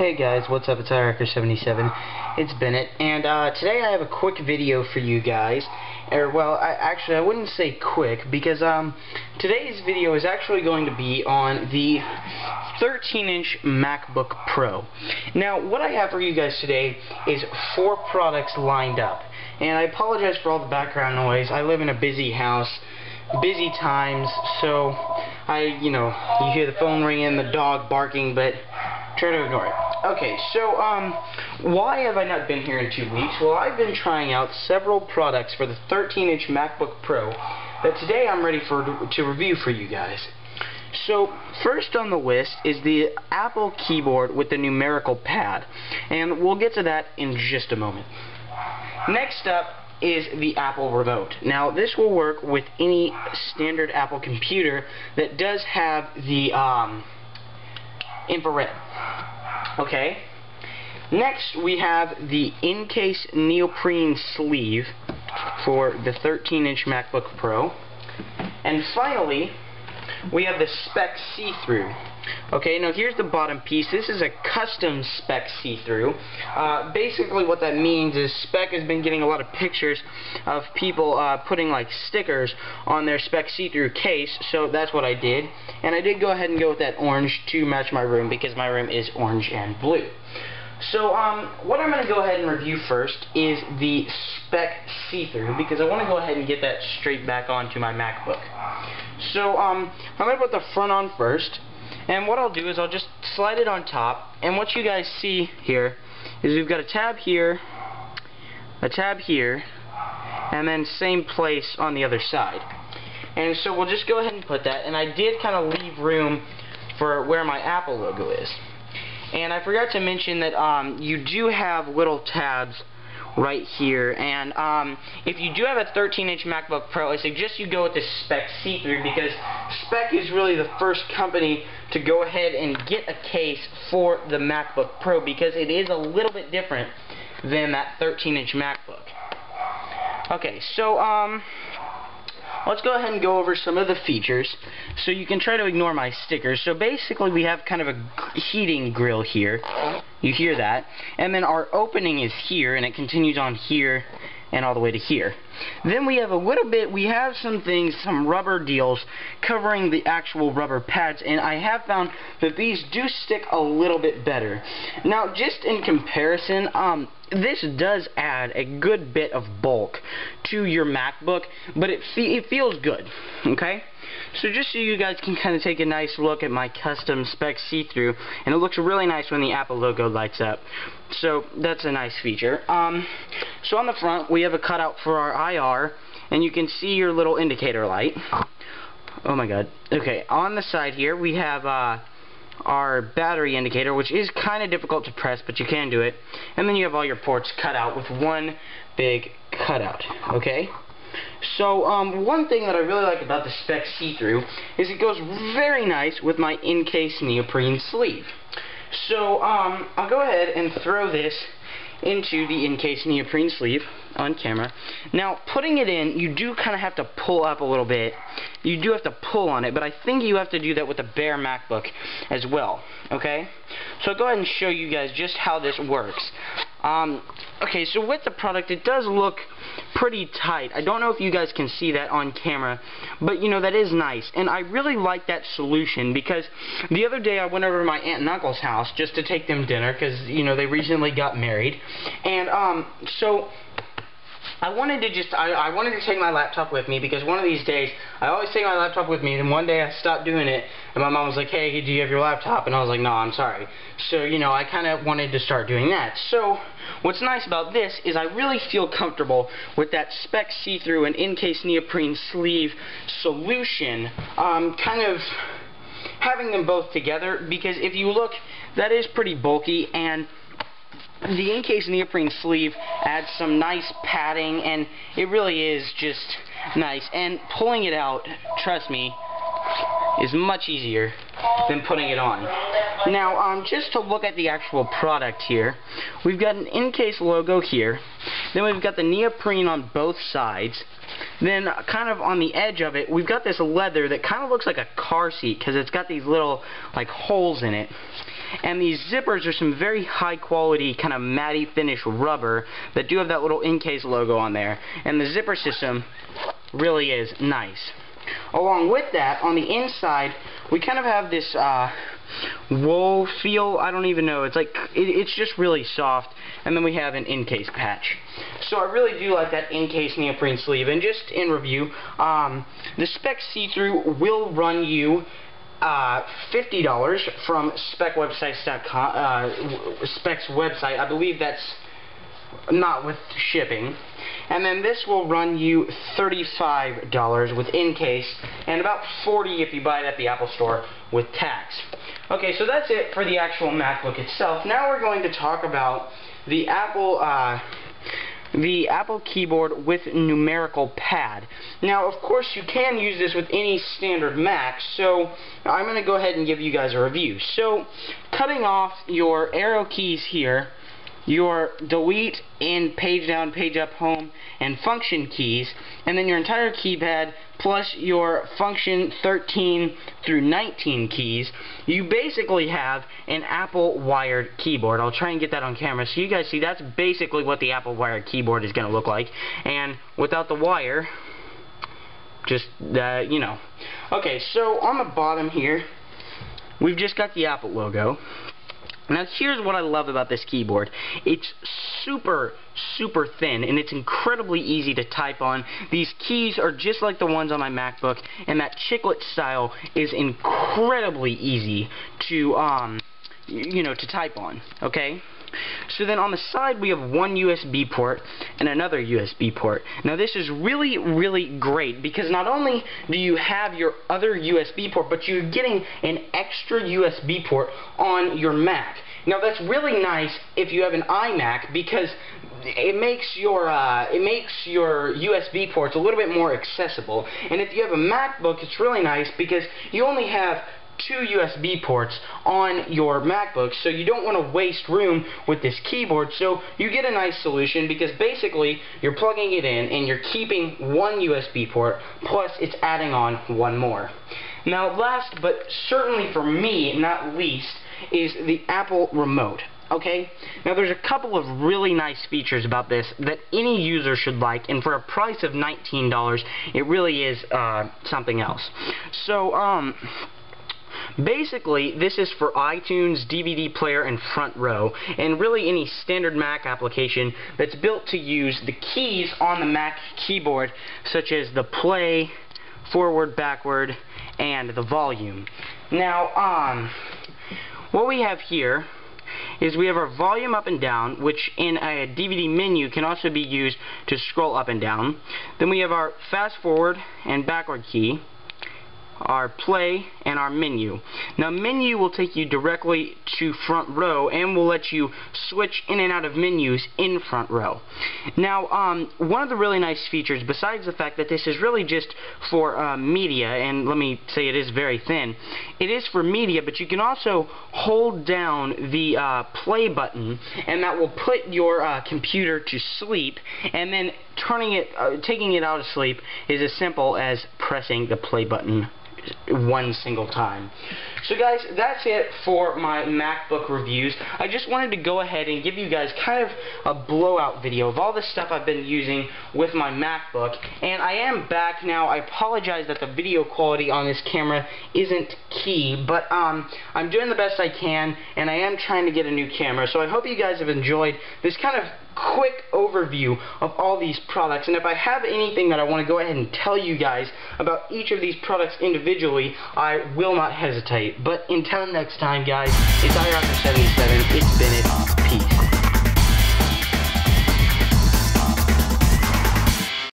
Hey guys, what's up? It's IRacker77. It's Bennett, and today I have a quick video for you guys. Well, I wouldn't say quick, because today's video is actually going to be on the 13-inch MacBook Pro. Now, what I have for you guys today is 4 products lined up, and I apologize for all the background noise. I live in a busy house, busy times, so you hear the phone ringing, the dog barking, but try to ignore it. Okay, so why have I not been here in 2 weeks? Well, I've been trying out several products for the 13-inch MacBook Pro that today I'm ready to review for you guys. So first on the list is the Apple keyboard with the numerical pad, and we'll get to that in just a moment. Next up is the Apple remote. Now, this will work with any standard Apple computer that does have the infrared. Okay. Next, we have the in-case neoprene sleeve for the 13-inch MacBook Pro. And finally, we have the spec see-through. Okay, now here's the bottom piece. This is a custom spec see-through. Basically what that means is Spec has been getting a lot of pictures of people putting like stickers on their spec see-through case, so that's what I did. And I did go ahead and go with that orange to match my room, because my room is orange and blue. So what I'm going to go ahead and review first is the spec see-through, because I want to go ahead and get that straight back onto my MacBook. So I'm going to put the front on first. And what I'll do is I'll just slide it on top, and what you guys see here is we've got a tab here, and then same place on the other side. And so we'll just go ahead and put that, and I did kind of leave room for where my Apple logo is. And I forgot to mention that you do have little tabs right here, and if you do have a 13-inch MacBook Pro, I suggest you go with the spec see-through, because Spec is really the first company to go ahead and get a case for the MacBook Pro, because it is a little bit different than that 13-inch MacBook. Okay, so let's go ahead and go over some of the features, so you can try to ignore my stickers. So basically we have kind of a heating grill here. You hear that. And then our opening is here, and it continues on here and all the way to here. Then we have some rubber deals covering the actual rubber pads, and I have found that these do stick a little bit better. Now, just in comparison, this does add a good bit of bulk to your MacBook, but it feels good, okay? So just so you guys can kind of take a nice look at my custom spec see-through, and it looks really nice when the Apple logo lights up. So that's a nice feature. So on the front, we have a cutout for our IR, and you can see your little indicator light. Oh my god. Okay, on the side here, we have our battery indicator, which is kind of difficult to press, but you can do it. And then you have all your ports cut out with one big cutout, okay? So one thing that I really like about the spec see-through is it goes very nice with my in-case neoprene sleeve. So I'll go ahead and throw this into the in-case neoprene sleeve on camera. Now, putting it in, you do kind of have to pull up a little bit. You do have to pull on it, but I think you have to do that with a bare MacBook as well, okay? So I'll go ahead and show you guys just how this works. Okay, so with the product, it does look pretty tight. I don't know if you guys can see that on camera, but that is nice. And I really like that solution, because the other day I went over to my aunt and uncle's house just to take them dinner, because they recently got married. And so I wanted to take my laptop with me, because one of these days, I always take my laptop with me, and one day I stopped doing it, and my mom was like, hey, do you have your laptop? And I was like, no, I'm sorry. So, I kind of wanted to start doing that. So, what's nice about this is I really feel comfortable with that spec see-through and in-case neoprene sleeve solution, kind of having them both together, because if you look, that is pretty bulky, and the in-case neoprene sleeve adds some nice padding, and it really is just nice. And pulling it out, trust me, is much easier than putting it on. Now, just to look at the actual product here, we've got an in-case logo here. Then we've got the neoprene on both sides. Then, kind of on the edge of it, we've got this leather that kind of looks like a car seat, because it's got these little, like, holes in it. And these zippers are some very high quality kind of matte finish rubber that do have that little in-case logo on there. And the zipper system really is nice. Along with that, on the inside, we kind of have this wool feel. I don't even know. It's like it's just really soft. And then we have an in-case patch. So I really do like that in-case neoprene sleeve. And just in review, the Specs see-through will run you $50 from specwebsites.com, Specs website. I believe that's not with shipping. And then this will run you $35 with in-case, and about $40 if you buy it at the Apple Store with tax. Okay, so that's it for the actual MacBook itself. Now we're going to talk about the Apple keyboard with numerical pad. Now, of course, you can use this with any standard Mac, so I'm going to go ahead and give you guys a review. So, cutting off your arrow keys here, your delete and page down, page up, home, and function keys, and then your entire keypad plus your function 13 through 19 keys, you basically have an Apple wired keyboard. I'll try and get that on camera so you guys see that's basically what the Apple wired keyboard is going to look like. And without the wire, just, you know. Okay, so on the bottom here, we've just got the Apple logo. Now here's what I love about this keyboard. It's super, super thin, and it's incredibly easy to type on. These keys are just like the ones on my MacBook, and that chiclet style is incredibly easy to, you know, to type on, okay? So then on the side we have one USB port and another USB port. Now this is really, really great because not only do you have your other USB port, but you're getting an extra USB port on your Mac. Now that's really nice if you have an iMac because it makes your USB ports a little bit more accessible. And if you have a MacBook, it's really nice because you only have 2 USB ports on your MacBook, so you don't want to waste room with this keyboard. So you get a nice solution because basically you're plugging it in and you're keeping one USB port, plus it's adding on one more. Now last but certainly for me not least is the Apple remote. Okay, now there's a couple of really nice features about this that any user should like, and for a price of $19 it really is something else. So basically, this is for iTunes, DVD player, and front row, and really any standard Mac application that's built to use the keys on the Mac keyboard, such as the play, forward, backward, and the volume. Now, what we have here is we have our volume up and down, which in a DVD menu can also be used to scroll up and down. Then we have our fast forward and backward key, our play, and our menu. Now menu will take you directly to front row and will let you switch in and out of menus in front row. Now one of the really nice features, besides the fact that this is really just for media, and let me say it is very thin, it is for media, but you can also hold down the play button and that will put your computer to sleep, and then taking it out of sleep is as simple as pressing the play button one single time. So guys, that's it for my MacBook reviews. I just wanted to go ahead and give you guys kind of a blowout video of all the stuff I've been using with my MacBook, and I am back now. I apologize that the video quality on this camera isn't key, but I'm doing the best I can, and I am trying to get a new camera, so I hope you guys have enjoyed this kind of quick overview of all these products. And if I have anything that I want to go ahead and tell you guys about each of these products individually, I will not hesitate. But until next time, guys, it's iRocker77. It's